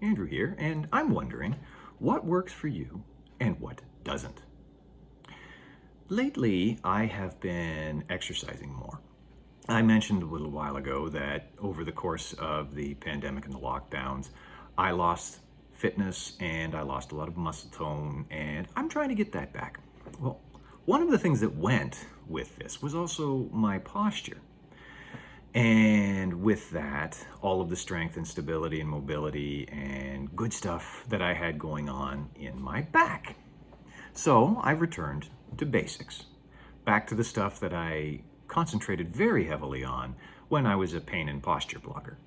Andrew here, and I'm wondering what works for you and what doesn't. Lately, I have been exercising more. I mentioned a little while ago that over the course of the pandemic and the lockdowns, I lost fitness and I lost a lot of muscle tone, and I'm trying to get that back. Well, one of the things that went with this was also my posture. And with that, all of the strength and stability and mobility and good stuff that I had going on in my back. So I returned to basics, back to the stuff that I concentrated very heavily on when I was a pain and posture blogger.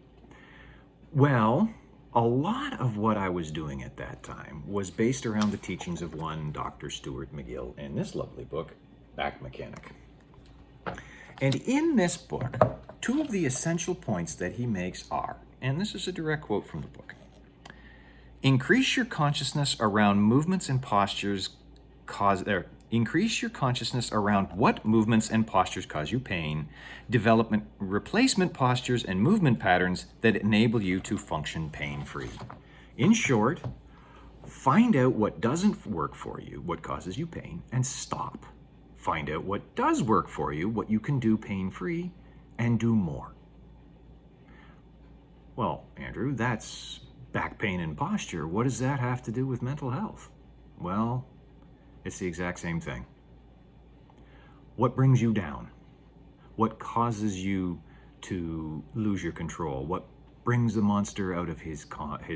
Well, a lot of what I was doing at that time was based around the teachings of one Dr. Stuart McGill in this lovely book, Back Mechanic. And in this book, two of the essential points that he makes are, and this is a direct quote from the book, increase your consciousness around movements and postures increase your consciousness around what movements and postures cause you pain, development replacement postures and movement patterns that enable you to function pain-free. In short, find out what doesn't work for you, what causes you pain, and stop. Find out what does work for you, what you can do pain-free, and do more. Well, Andrew, that's back pain and posture. What does that have to do with mental health? Well, it's the exact same thing. What brings you down? What causes you to lose your control? What brings the monster out of his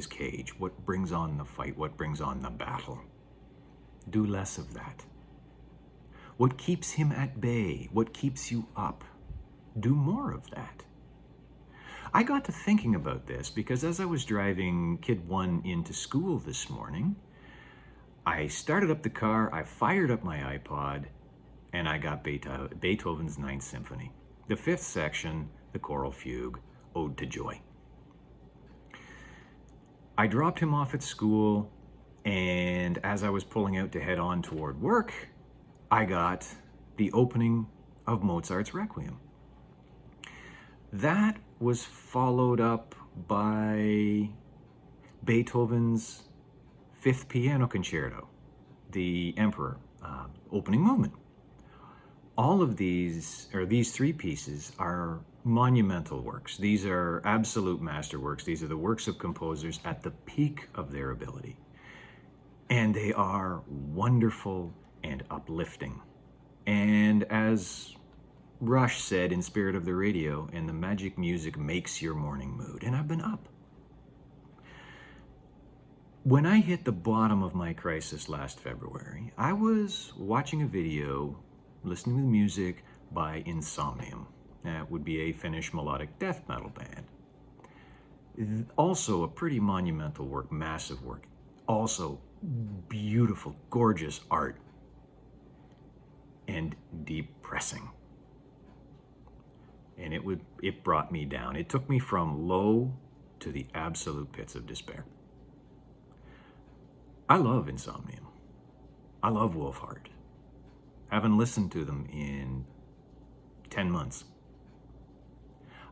cage? What brings on the fight? What brings on the battle? Do less of that. What keeps him at bay? What keeps you up? Do more of that. I got to thinking about this because as I was driving Kid 1 into school this morning, I started up the car, I fired up my iPod, and I got Beethoven's Ninth Symphony, the fifth section, the choral fugue, Ode to Joy. I dropped him off at school, and as I was pulling out to head on toward work, I got the opening of Mozart's Requiem. That was followed up by Beethoven's Fifth Piano Concerto, the Emperor, opening movement. All of these three pieces are monumental works. These are absolute masterworks. These are the works of composers at the peak of their ability. And they are wonderful and uplifting. And as Rush said in Spirit of the Radio, and the magic music makes your morning mood. And I've been up. When I hit the bottom of my crisis last February, I was watching a video, listening to music by Insomnium. That would be a Finnish melodic death metal band. Also a pretty monumental work, massive work. Also beautiful, gorgeous art. And depressing. And it brought me down. It took me from low to the absolute pits of despair. I love Insomnium. I love Wolfheart. Haven't listened to them in 10 months.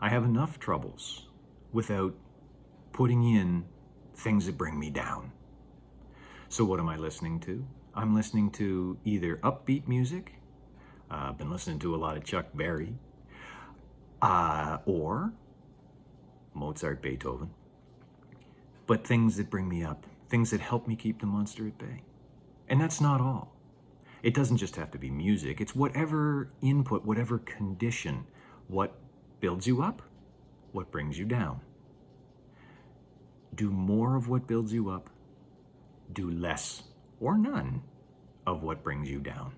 I have enough troubles without putting in things that bring me down. So what am I listening to? I'm listening to either upbeat music. I've been listening to a lot of Chuck Berry. Or Mozart, Beethoven. But things that bring me up. Things that help me keep the monster at bay. And that's not all. It doesn't just have to be music. It's whatever input, whatever condition. What builds you up? What brings you down? Do more of what builds you up. Do less or none of what brings you down.